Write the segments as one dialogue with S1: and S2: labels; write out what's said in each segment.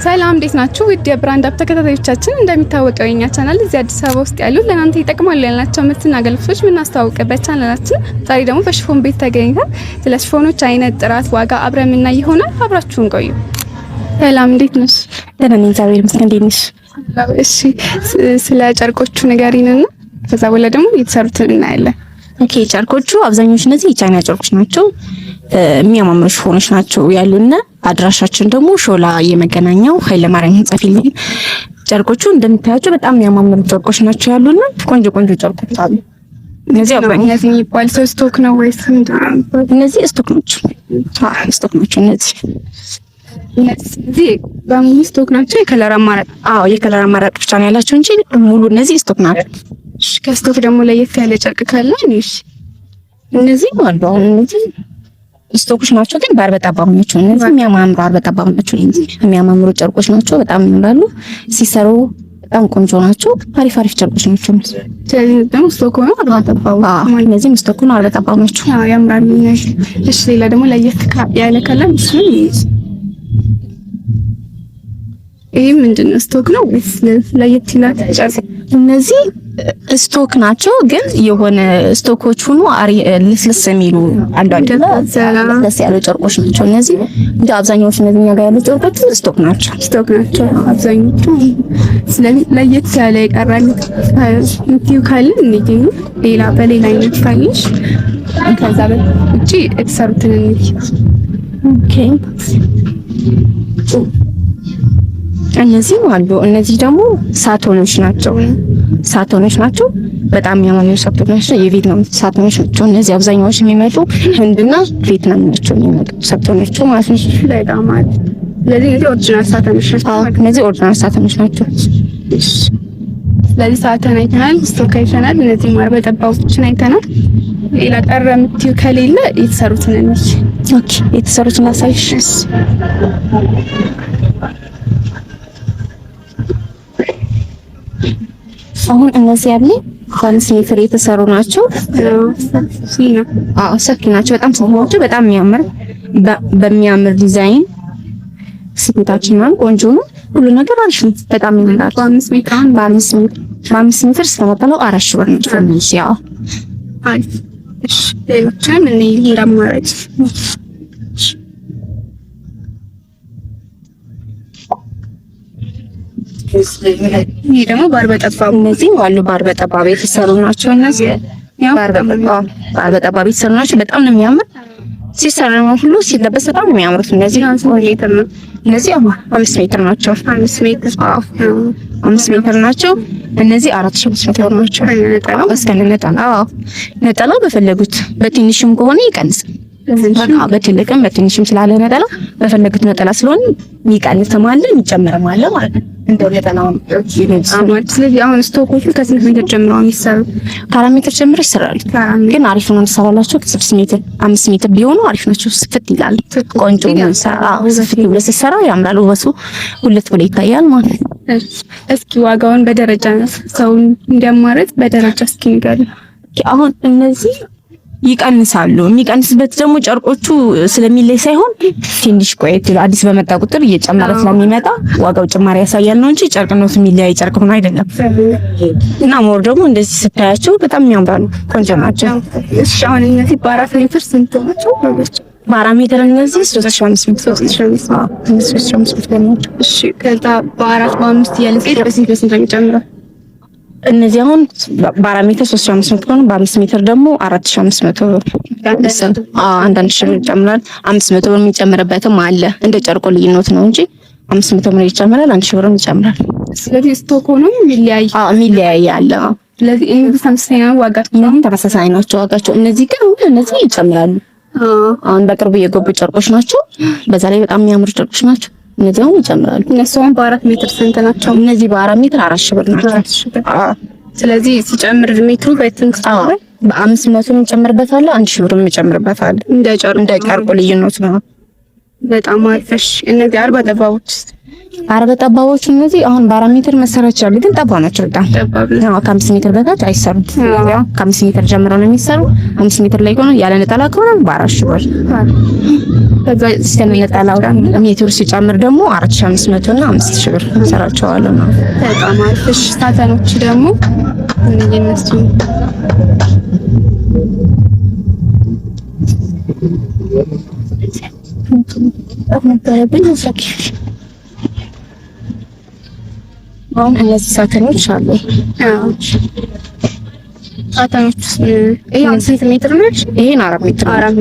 S1: ሰላም እንዴት ናችሁ? ውድ የብራንድ አፕ ተከታታዮቻችን እንደሚታወቀው የኛ ቻናል እዚህ አዲስ አበባ ውስጥ ያሉ ለናንተ ይጠቅማሉ ያልናቸው ምርትና አገልግሎቶች የምናስተዋውቅበት ቻናላችን ዛሬ ደግሞ በሽፎን ቤት ተገኝተን ስለ ሽፎኖች አይነት፣ ጥራት፣ ዋጋ አብረን እና ይሆናል። አብራችሁን ቆዩ። ሰላም እንዴት ነሽ?
S2: ደህና ነኝ እግዚአብሔር ይመስገን። እንዴት ነሽ?
S1: እሺ ስለ ጨርቆቹ ንገሪንና ከዛ በኋላ ደግሞ የተሰሩትን እናያለን።
S2: ኦኬ ጨርቆቹ አብዛኞቹ እነዚህ የቻይና ጨርቆች ናቸው። የሚያማምሩ ሽፎኖች ናቸው ያሉና አድራሻችን ደግሞ ሾላ የመገናኛው ኃይለማርያም ህንጻ ፊት ለፊት። ጨርቆቹ እንደምታያቸው በጣም የሚያማምሩ ጨርቆች ናቸው ያሉና ቆንጆ ቆንጆ ጨርቆች አሉ። እነዚህ
S1: እነዚህ የሚባል ስቶክ ነው ወይስ ምንድነው?
S2: እነዚህ ስቶክ ናቸው። ስቶክ ናቸው
S1: እነዚህ በሙሉ ስቶክ ናቸው። የከለር አማራጭ
S2: የከለር አማራጭ ብቻ ነው ያላቸው እንጂ ሙሉ እነዚህ ስቶክ ናቸው።
S1: ከስቶክ ደግሞ ለየት ያለ ጨርቅ ካለ
S2: እነዚህ አሉ። አሁን እነዚህ ስቶኮች ናቸው ግን ባር በጣባም ናቸው። እነዚህ የሚያማምሩ ባር በጣባም ናቸው። እነዚህ የሚያማምሩ ጨርቆች ናቸው። በጣም ያምራሉ። ሲሰሩ በጣም ቆንጆ ናቸው። አሪፍ ጨርቆች ናቸው።
S1: ስለዚህ ደግሞ ስቶክ ነው አልበጣባው።
S2: እነዚህ ስቶክ ነው አልበጣባው ናቸው።
S1: ያምራሉ። እሺ ሌላ ደግሞ ለየት ያለ ካለ ይሄ ምንድነው? ስቶክ ነው ወይስ ለየት ይላል?
S2: እነዚህ ስቶክ ናቸው ግን የሆነ ስቶኮች ሆኖ ልስልስ የሚሉ አንዳንድ ለስ ያሉ ጨርቆች ናቸው። እነዚህ እንደ አብዛኛዎቹ እነዚህ ጋር ያሉ ጨርቆች ስቶክ ናቸው
S1: አብዛኞቹ። ስለዚህ ለየት ያለ ይቀራል እንትዩ ካለ እንዴት ሌላ በሌላ አይነት ካለሽ ከዛ ውጪ የተሰሩትን
S2: ኦኬ እነዚህ አሉ። እነዚህ ደግሞ ሳቶኖች ናቸው። በጣም የሚያማምሩ ሳቶኖች ናቸው። የቪየትናም ሳቶኖች ናቸው። እነዚህ አብዛኛዎቹ የሚመጡ ህንድና ቪየትናም ናቸው የሚመጡ ሳቶኖች ማለት ነው።
S1: በጣም ማለት ስለዚህ ኦሪጂናል ሳቶኖች ናቸው። ስለዚህ ሳቶን አይተናል፣ ስቶክ አይተናል። እነዚህ ማር በጠባዎችን አይተናል። ሌላ ቀረ የምትይው ከሌለ የተሰሩትን ነች።
S2: ኦኬ የተሰሩትን ላሳይሽ። አሁን እነዚህ ያለ በ5 ሜትር የተሰሩ ናቸው። ሰፊ ናቸው። በጣም ሰፊ ናቸው። በጣም በሚያምር ዲዛይን ስፌታችን ቆንጆ ነው። ሁሉ ነገር አሪፍ ነው። በጣም ይመራል። በ5 ሜትር ስለመጣለው 4 ሺህ ብር ነው ፈንሽ ያው
S1: አሪፍ። እሺ ሌሎችን እንዳማራጭ ይሄ ደግሞ ባር በጠባብ
S2: እነዚህ አሉ። ባር በጠባብ የተሰሩ ናቸው። እነዚህ ባር በጠባብ የተሰሩ ናቸው። በጣም ነው የሚያምር። ሲሰራ ነው ሁሉ ሲለበስ በጣም ነው የሚያምሩት። እነዚህ 5 ሜትር ናቸው። 5 ሜትር ናቸው። እነዚህ 4500 ናቸው። እስከነ ነጠላው በፈለጉት በትንሽም ከሆነ ይቀንሳል። በትልቅም በትንሽም ስላለ ነጠላ በፈለጉት ነጠላ ስለሆነ ይቀንስም አለ ይጨምርም አለ ማለት ነው። እንደው ነጠላው
S1: ስለዚህ አሁን ስቶኮቹ ከስንት ሜትር ጀምሮ የሚሰሩ?
S2: ከ4 ሜትር ጀምሮ ይሰራሉ። ግን አሪፍ ነው እንሰራላችሁ። ከ6 ሜትር 5 ሜትር ቢሆኑ አሪፍ ናቸው። ስፍት ይላል። ቆንጆ ነው። ስፍት ብሎ ሲሰራ ያምራል። ውበቱ ሁለት ብሎ ይታያል ማለት ነው።
S1: እስኪ ዋጋውን በደረጃ ሰው እንዲያማርጥ በደረጃ እስኪ ንገሪ።
S2: አሁን እነዚህ ይቀንሳሉ። የሚቀንስበት ደግሞ ጨርቆቹ ስለሚለይ ሳይሆን ትንሽ ቆየት አዲስ በመጣ ቁጥር እየጨመረ ስለሚመጣ ዋጋው ጭማሪ ያሳያል ነው እንጂ ጨርቅነቱ የሚለያይ ጨርቅ ሆኖ አይደለም። እና ሞር ደግሞ እንደዚህ ስታያቸው በጣም የሚያምራሉ፣ ቆንጆ ናቸው።
S1: እሺ አሁን እነዚህ በ4 ሜትር ስንት ናቸው?
S2: በ4 ሜትር እነዚህ 3500 ናቸው።
S1: እሺ ከዛ በ4 በ5 እያለ በስንት ነው የሚጨምረው?
S2: እነዚህ አሁን በ4 ሜትር 3500 ነው። በ5 ሜትር ደግሞ 4500 አንዳንድ ሺህ ይጨምራል። 500 ብር የሚጨምርበትም አለ። እንደ ጨርቆ ልዩነት ነው እንጂ 500 ብር ይጨምራል፣ 1000 ብር ይጨምራል።
S1: ስለዚህ ስቶክ ሆኖ
S2: የሚለያይ አለ።
S1: ስለዚህ እነዚህ
S2: ተመሳሳይ ናቸው ዋጋቸው። እነዚህ ግን እነዚህ ይጨምራሉ። አሁን በቅርቡ የገቡ ጨርቆች ናቸው። በዛ ላይ በጣም የሚያምሩ ጨርቆች ናቸው። እነዚህ አሁን ይጨምራሉ።
S1: እነሱ አሁን በ4 ሜትር ስንት ናቸው?
S2: እነዚህ በ4 ሜትር 4000 ብር ናቸው።
S1: ስለዚህ ሲጨምር ሜትሩ በትንሽ
S2: በ500 የሚጨምርበት አለ፣ 1000 ብር የሚጨምርበት አለ። እንደ ጨርቁ ልዩነት ነው።
S1: በጣም አሪፍ። እነዚህ 40 ጠባቦች
S2: አረበ ጠባቦች እነዚህ አሁን በ4 ሜትር መሰራት ይችላሉ፣ ግን ጠባብ ናቸው በጣም ከ5 ሜትር በታች አይሰሩም። ያው ከ5 ሜትር ጀምሮ ነው የሚሰሩ። 5 ሜትር ላይ ከሆነ ያለ ነጠላ ከሆነ በ4 ሺህ ብር፣ ከዛ ሲስተም ነጠላው ሜትር ሲጨምር ደግሞ 4500 እና 5000 ብር እንሰራቸዋለን ነው።
S1: በጣም አሪፍ። እሺ ሳተኖች ደግሞ እነሱ
S2: አሁን እነዚህ ሳተኖች አሉ።
S1: ሳተኖች ይሄ ስንት ሜትር ነው?
S2: ይሄን 4 ሜትር
S1: 4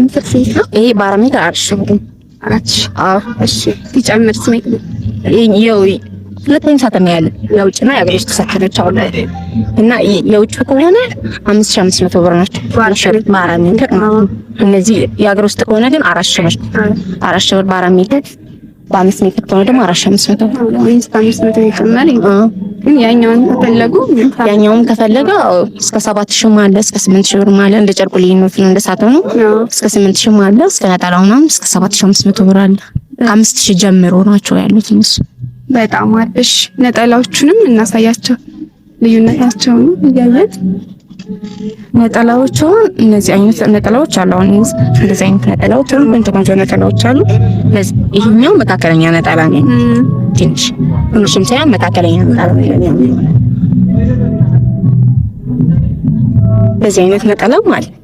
S1: ሜትር ስንት ነው?
S2: ይሄ በ4 ሜትር 4000 ብር።
S1: 4000 አዎ። እሺ ሲጨምር ስሜት ነው?
S2: ይሄው ሁለተኛ ሳተን ያለ የውጭና የአገር ውስጥ ሳተኖች አሉ እና የውጭ ከሆነ 5500 ብር ናቸው በ4 ሜትር። እነዚህ የአገር ውስጥ ከሆነ ግን 4000 ብር 4000 ብር በ4 ሜትር። በ5 ሜትር ከሆነ ደግሞ 4500 ብር።
S1: ወይስ 500 ይጨምራል? ግን ያኛውን ከፈለገ እስከ 7000 ማለ እስከ 8000 ብር ማለ እንደ ጨርቁ ልዩነት ነው። እንደ ሳተኑ እስከ 8000 ማለ እስከ ነጠላውና እስከ 7500 ብር አለ። ከ5000 ጀምሮ ናቸው ያሉት እነሱ። በጣም አሪፍ። ነጠላዎቹንም እናሳያቸው ልዩነታቸውን እያየት።
S2: ነጠላዎቹ እነዚህ አይነት ነጠላዎች አሉ። አሁን እንደዚህ አይነት ነጠላዎች አሉ፣ ቆንጆ ነጠላዎች አሉ። ይሄኛው መካከለኛ ነጠላ ነው። ትንሽም ሳይሆን መካከለኛ ነጠላ ነው። በዚህ አይነት ነጠላው ማለት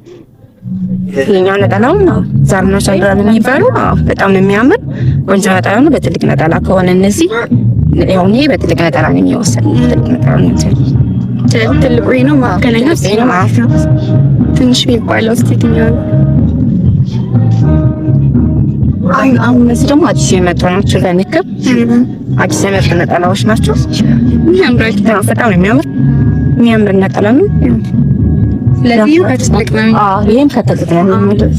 S2: ይሄኛው ነጠላው ነው ዛርና ሻንድራ የሚባለው። በጣም ነው የሚያምር ቆንጆ ነጠላ ነው። በትልቅ ነጠላ ከሆነ እነዚህ ይሄው ነው በትልቅ ነጠላ ነው የሚወሰድ። በትልቅ ነጠላ ነው
S1: ትልቁ ነው ማከለኛ ነው ማለት ነው። ትንሽ የሚባለው እስቲኛው
S2: አሁን እነዚህ ደግሞ አዲስ የመጡ ናቸው። ለንክር አዲስ የመጡ ነጠላዎች ናቸው። የሚያምር በጣም የሚያምር ነጠላ ነው።
S1: ስለዚህ ከትልቅ ነው።
S2: ይሄም ከትልቅ ነው የሚመደብ።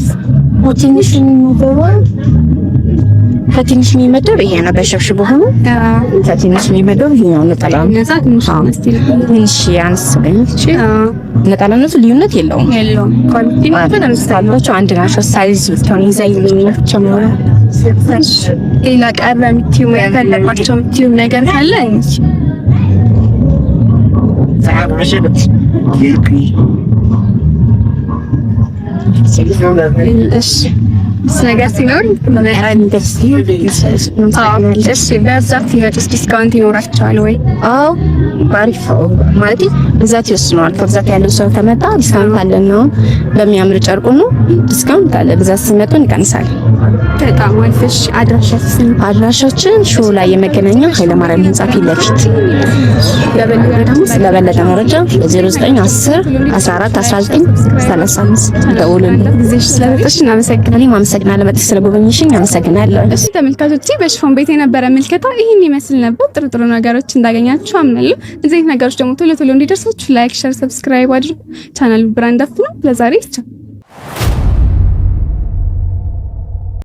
S2: ከትንሽ የሚመደብ ይሄ ነው በሽብሽብ ሆኖ ከትንሽ የሚመደብ ይሄኛው ነጠላ ነው። ትንሽ ያንስ ነጠላነቱ ልዩነት የለውም። ኳሊቲው አንድ ናቸው። ሳይዝ ብቻውን ይዘይልኛቸው ነው።
S1: ሌላ ቀረ የምትይው ያለባቸው የምትይው ነገር ካለ ነገር ሲኖር በብዛት ሲመጡስ ዲስካውንት ይኖራቸዋል ወይ?
S2: አዎ ባሪፍ ማለት ብዛት ይወስነዋል። ከብዛት ያለው ሰው ከመጣ ዲስካውንት አለን ነው። በሚያምር ጨርቁ ነው ዲስካውንት አለ። ብዛት ሲመጡ እንቀንሳለን።
S1: በጣም ወልፍሽ
S2: አድራሻችን ሾው ላይ የመገናኛ ኃይለማርያም ህንጻ ፊት ለፊት። ለበለጠ መረጃ 0910 14 19 35 ደውሉልን።
S1: ጊዜሽ ስለመጣሽ እናመሰግናለን።
S2: አመሰግናለሁ። በጣም ስለጎበኘሽኝ አመሰግናለሁ።
S1: እሺ ተመልካቾቼ በሽፎን ቤት የነበረ ምልከታ ይሄን ይመስል ነበር። ጥሩ ነገሮች እንዳገኛችሁ አምናለሁ። እዚህ ነገሮች ደግሞ ቶሎ እንዲደርሳችሁ ላይክ፣ ሼር፣ ሰብስክራይብ አድርጉ። ቻናሉ ብራንድ አፍ ነው። ለዛሬ